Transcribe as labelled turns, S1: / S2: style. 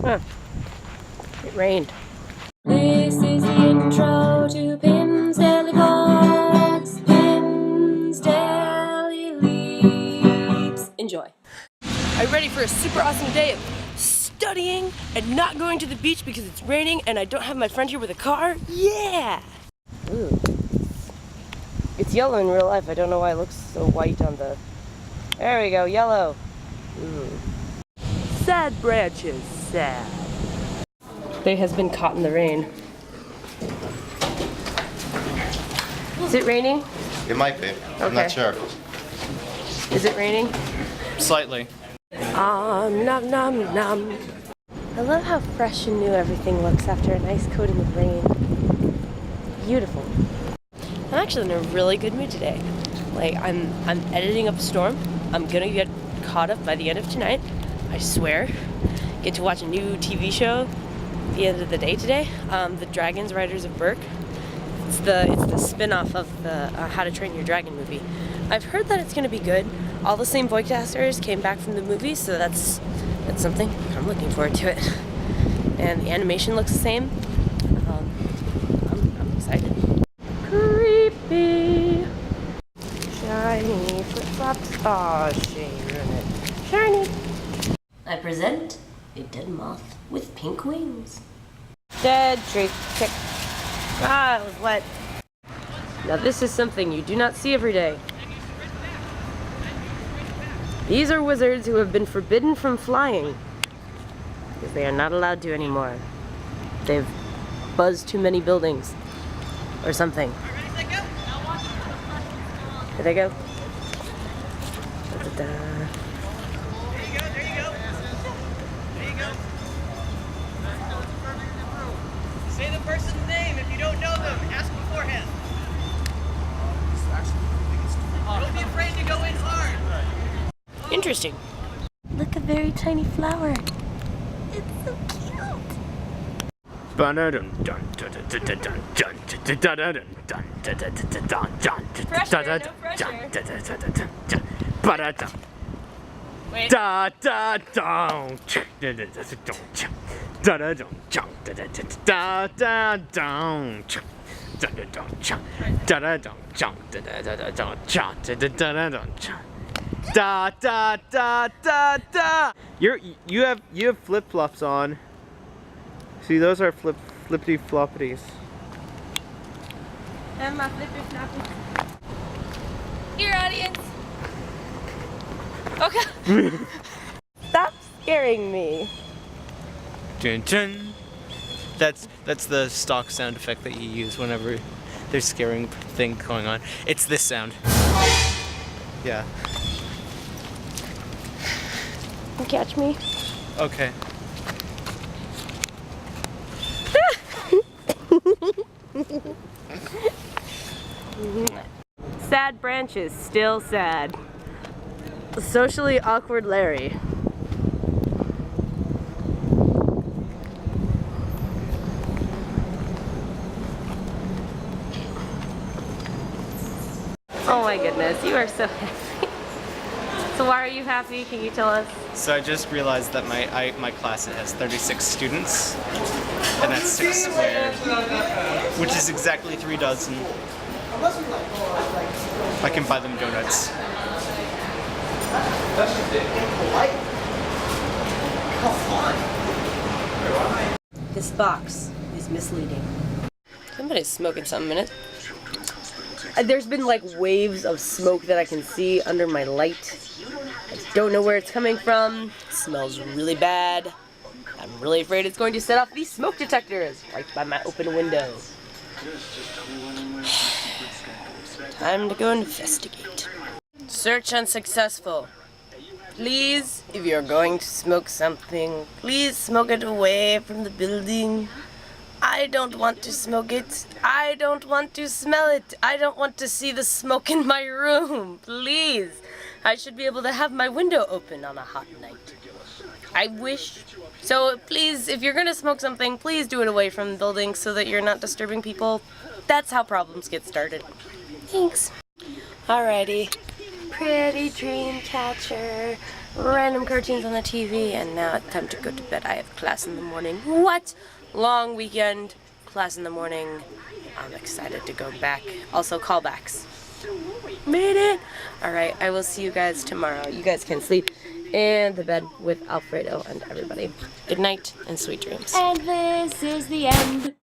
S1: Huh. It rained.
S2: This is the intro to Pim's Daily Vlogs. Pim's Daily Leaps. Enjoy.
S1: Are you ready for a super awesome day of studying and not going to the beach because it's raining and I don't have my friend here with a car? Yeah! Ooh. It's yellow in real life. I don't know why it looks so white on the... There we go, yellow. Ooh. Sad branches, sad. They has been caught in the rain. Is it raining?
S3: It might be. I'm not sure.
S1: Is it raining?
S4: Slightly.
S1: Nom nom nom. I love how fresh and new everything looks after a nice coating of rain. Beautiful. I'm actually in a really good mood today. Like I'm editing up a storm. I'm gonna get caught up by the end of tonight. I swear. Get to watch a new TV show at the end of the day today. The Dragons Riders of Berk. It's the spin-off of the How to Train Your Dragon movie. I've heard that it's gonna be good. All the same voice casters came back from the movie, so that's something. I'm looking forward to it. And the animation looks the same. I'm excited. Creepy. Shiny flip-flops. Aw, shiny. I present a dead moth with pink wings. Dead tree tick. Ah, it was wet. Now this is something you do not see every day. These are wizards who have been forbidden from flying because they are not allowed to anymore. They've buzzed too many buildings or something. Here they go. Da-da-da.
S4: Say the person's name if you don't know them. Ask beforehand. Don't be afraid to go in hard.
S1: Interesting. Look, a very tiny flower. It's so cute. Wait.
S4: You have flip flops on. See, those are flippity floppities.
S1: And my flippy floppy. Here, audience. Okay. Stop scaring me.
S4: Dun, dun. That's the stock sound effect that you use whenever there's scaring thing going on. It's this sound. Yeah.
S1: Catch me.
S4: Okay.
S1: Sad branches, still sad. Socially awkward Larry. Oh my goodness, you are so happy. So why are you happy? Can you tell us?
S4: So I just realized that my class has 36 students, and that's 6 squared, which is exactly 3 dozen. I can buy them donuts.
S1: This box is misleading. Somebody's smoking something in it. There's been like waves of smoke that I can see under my light. I don't know where it's coming from. It smells really bad. I'm really afraid it's going to set off these smoke detectors right by my open window. Time to go investigate. Search unsuccessful. Please, if you're going to smoke something, please smoke it away from the building. I don't want to smoke it. I don't want to smell it. I don't want to see the smoke in my room. Please. I should be able to have my window open on a hot night. I wish. So please, if you're going to smoke something, please do it away from the building so that you're not disturbing people. That's how problems get started. Thanks. Alrighty. Pretty dream catcher. random cartoons on the TV, and now it's time to go to bed. I have class in the morning. What? Long weekend, class in the morning. I'm excited to go back. Also, callbacks. Made it! Alright, I will see you guys tomorrow. You guys can sleep in the bed with Alfredo and everybody. Good night and sweet dreams.
S2: And this is the end.